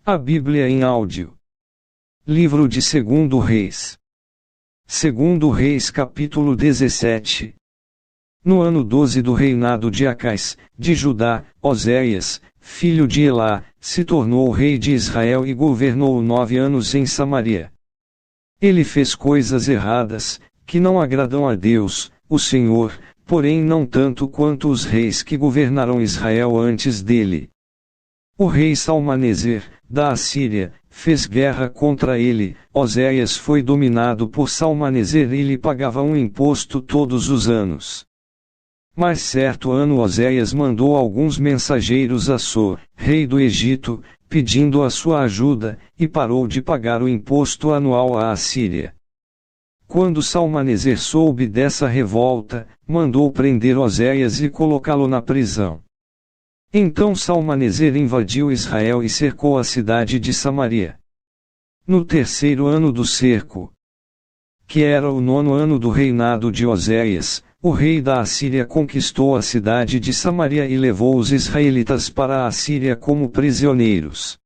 A Bíblia em áudio. Livro de 2 Reis. 2 Reis capítulo 17. No ano 12 do reinado de Acais, de Judá, Oséias, filho de Elá, se tornou rei de Israel e governou 9 anos em Samaria. Ele fez coisas erradas, que não agradam a Deus, o Senhor, porém não tanto quanto os reis que governaram Israel antes dele. O rei Salmaneser, da Assíria, fez guerra contra ele. Oséias foi dominado por Salmaneser e lhe pagava um imposto todos os anos. Mas certo ano Oséias mandou alguns mensageiros a Sor, rei do Egito, pedindo a sua ajuda, e parou de pagar o imposto anual à Assíria. Quando Salmaneser soube dessa revolta, mandou prender Oséias e colocá-lo na prisão. Então Salmaneser invadiu Israel e cercou a cidade de Samaria. No 3º ano do cerco, que era o 9º ano do reinado de Oséias, o rei da Assíria conquistou a cidade de Samaria e levou os israelitas para a Assíria como prisioneiros.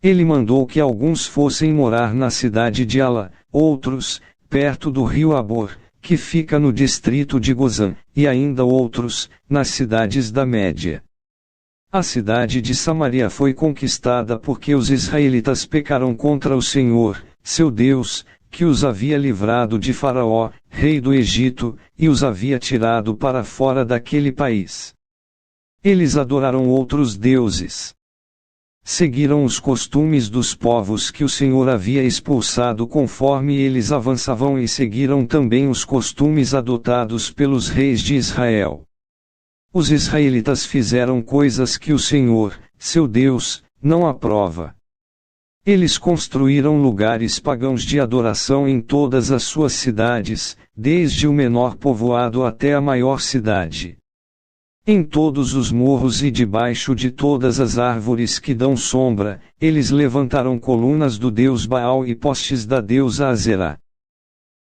Ele mandou que alguns fossem morar na cidade de Ala, outros, perto do rio Abor, que fica no distrito de Gozã, e ainda outros, nas cidades da Média. A cidade de Samaria foi conquistada porque os israelitas pecaram contra o Senhor, seu Deus, que os havia livrado de Faraó, rei do Egito, e os havia tirado para fora daquele país. Eles adoraram outros deuses. Seguiram os costumes dos povos que o Senhor havia expulsado conforme eles avançavam e seguiram também os costumes adotados pelos reis de Israel. Os israelitas fizeram coisas que o Senhor, seu Deus, não aprova. Eles construíram lugares pagãos de adoração em todas as suas cidades, desde o menor povoado até a maior cidade. Em todos os morros e debaixo de todas as árvores que dão sombra, eles levantaram colunas do deus Baal e postes da deusa Azerá.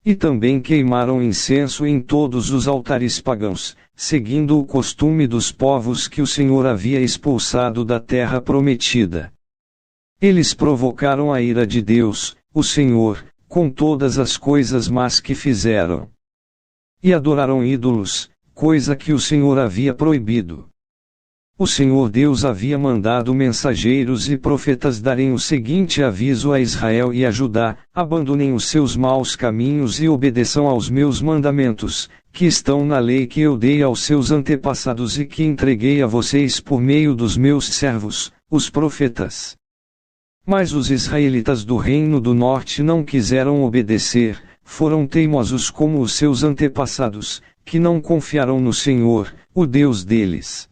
E também queimaram incenso em todos os altares pagãos, seguindo o costume dos povos que o Senhor havia expulsado da terra prometida. Eles provocaram a ira de Deus, o Senhor, com todas as coisas más que fizeram. E adoraram ídolos, coisa que o Senhor havia proibido. O Senhor Deus havia mandado mensageiros e profetas darem o seguinte aviso a Israel e a Judá: abandonem os seus maus caminhos e obedeçam aos meus mandamentos, que estão na lei que eu dei aos seus antepassados e que entreguei a vocês por meio dos meus servos, os profetas. Mas os israelitas do reino do norte não quiseram obedecer, foram teimosos como os seus antepassados, que não confiaram no Senhor, o Deus deles.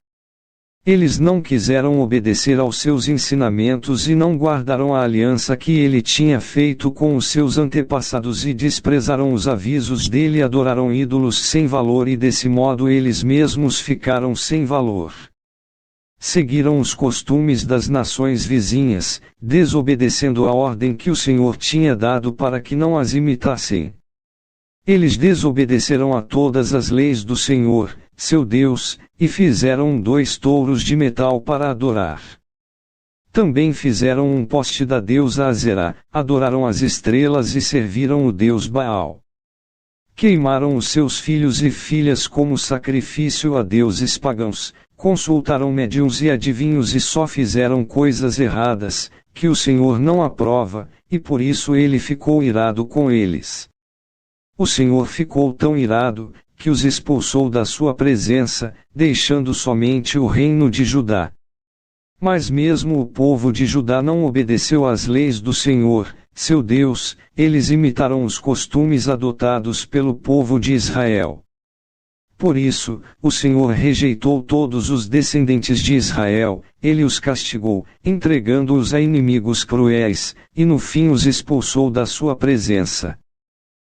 Eles não quiseram obedecer aos seus ensinamentos e não guardaram a aliança que ele tinha feito com os seus antepassados e desprezaram os avisos dele e adoraram ídolos sem valor e desse modo eles mesmos ficaram sem valor. Seguiram os costumes das nações vizinhas, desobedecendo a ordem que o Senhor tinha dado para que não as imitassem. Eles desobedeceram a todas as leis do Senhor, seu Deus, e fizeram 2 touros de metal para adorar. Também fizeram um poste da deusa Azerá, adoraram as estrelas e serviram o deus Baal. Queimaram os seus filhos e filhas como sacrifício a deuses pagãos, consultaram médiuns e adivinhos e só fizeram coisas erradas, que o Senhor não aprova, e por isso ele ficou irado com eles. O Senhor ficou tão irado, que os expulsou da sua presença, deixando somente o reino de Judá. Mas mesmo o povo de Judá não obedeceu às leis do Senhor, seu Deus, eles imitaram os costumes adotados pelo povo de Israel. Por isso, o Senhor rejeitou todos os descendentes de Israel, ele os castigou, entregando-os a inimigos cruéis, e no fim os expulsou da sua presença.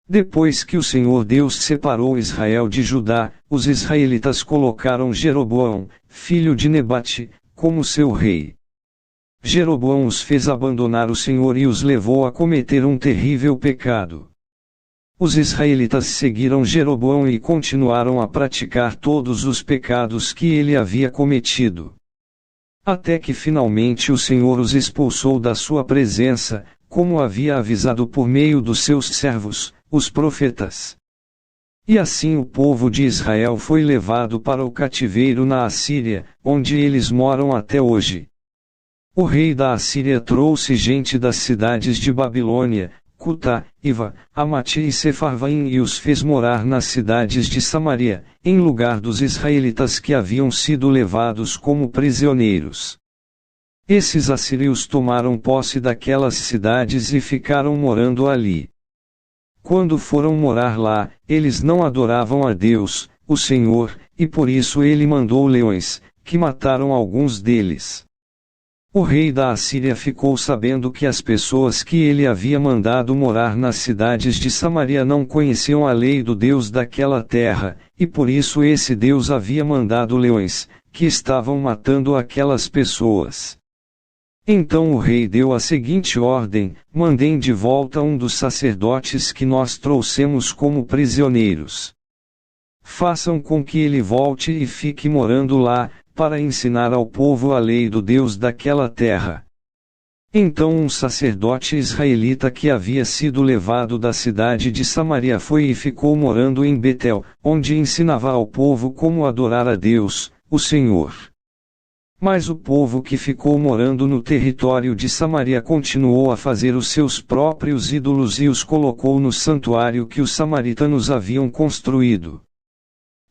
Depois que o Senhor Deus separou Israel de Judá, os israelitas colocaram Jeroboão, filho de Nebate, como seu rei. Jeroboão os fez abandonar o Senhor e os levou a cometer um terrível pecado. Os israelitas seguiram Jeroboão e continuaram a praticar todos os pecados que ele havia cometido. Até que finalmente o Senhor os expulsou da sua presença, como havia avisado por meio dos seus servos, os profetas. E assim o povo de Israel foi levado para o cativeiro na Assíria, onde eles moram até hoje. O rei da Assíria trouxe gente das cidades de Babilônia, Cutá, Iva, Amate e Sefarvaim e os fez morar nas cidades de Samaria, em lugar dos israelitas que haviam sido levados como prisioneiros. Esses assírios tomaram posse daquelas cidades e ficaram morando ali. Quando foram morar lá, eles não adoravam a Deus, o Senhor, e por isso ele mandou leões, que mataram alguns deles. O rei da Assíria ficou sabendo que as pessoas que ele havia mandado morar nas cidades de Samaria não conheciam a lei do Deus daquela terra, e por isso esse Deus havia mandado leões, que estavam matando aquelas pessoas. Então o rei deu a seguinte ordem: mandem de volta um dos sacerdotes que nós trouxemos como prisioneiros. Façam com que ele volte e fique morando lá, para ensinar ao povo a lei do Deus daquela terra. Então um sacerdote israelita que havia sido levado da cidade de Samaria foi e ficou morando em Betel, onde ensinava ao povo como adorar a Deus, o Senhor. Mas o povo que ficou morando no território de Samaria continuou a fazer os seus próprios ídolos e os colocou no santuário que os samaritanos haviam construído.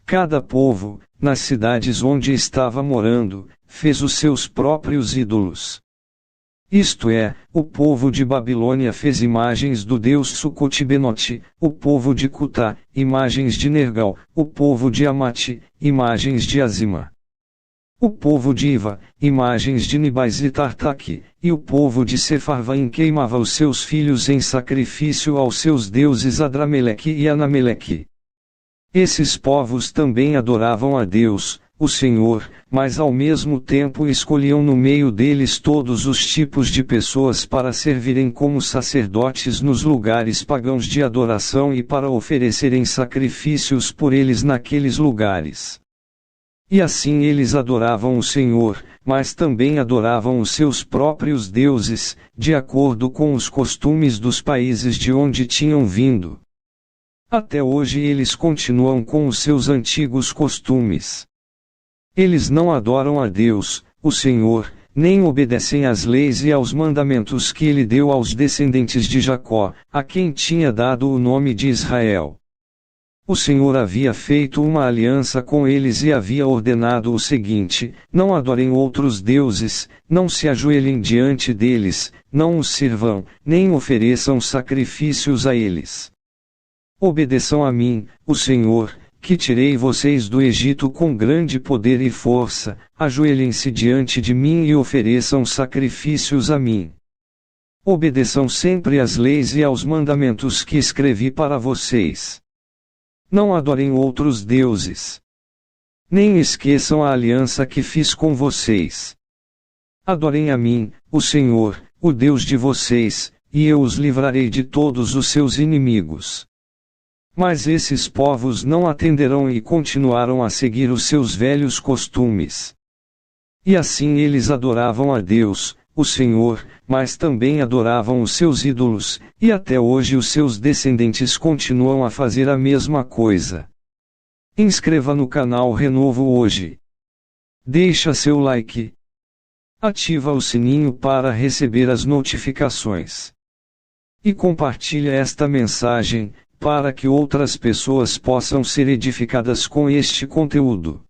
Cada povo, nas cidades onde estava morando, fez os seus próprios ídolos. Isto é, o povo de Babilônia fez imagens do deus Sucoti-Benote, o povo de Cutá, imagens de Nergal, o povo de Amate, imagens de Azima. O povo de Iva, imagens de Nibais e Tartaque, e o povo de Sefarvaim queimava os seus filhos em sacrifício aos seus deuses Adrameleque e Anameleque. Esses povos também adoravam a Deus, o Senhor, mas ao mesmo tempo escolhiam no meio deles todos os tipos de pessoas para servirem como sacerdotes nos lugares pagãos de adoração e para oferecerem sacrifícios por eles naqueles lugares. E assim eles adoravam o Senhor, mas também adoravam os seus próprios deuses, de acordo com os costumes dos países de onde tinham vindo. Até hoje eles continuam com os seus antigos costumes. Eles não adoram a Deus, o Senhor, nem obedecem às leis e aos mandamentos que ele deu aos descendentes de Jacó, a quem tinha dado o nome de Israel. O Senhor havia feito uma aliança com eles e havia ordenado o seguinte: não adorem outros deuses, não se ajoelhem diante deles, não os sirvam, nem ofereçam sacrifícios a eles. Obedeçam a mim, o Senhor, que tirei vocês do Egito com grande poder e força, ajoelhem-se diante de mim e ofereçam sacrifícios a mim. Obedeçam sempre às leis e aos mandamentos que escrevi para vocês. Não adorem outros deuses. Nem esqueçam a aliança que fiz com vocês. Adorem a mim, o Senhor, o Deus de vocês, e eu os livrarei de todos os seus inimigos. Mas esses povos não atenderão e continuaram a seguir os seus velhos costumes. E assim eles adoravam a Deus, o Senhor, mas também adoravam os seus ídolos, e até hoje os seus descendentes continuam a fazer a mesma coisa. Inscreva no canal Renovo hoje. Deixa seu like. Ativa o sininho para receber as notificações. E compartilha esta mensagem, para que outras pessoas possam ser edificadas com este conteúdo.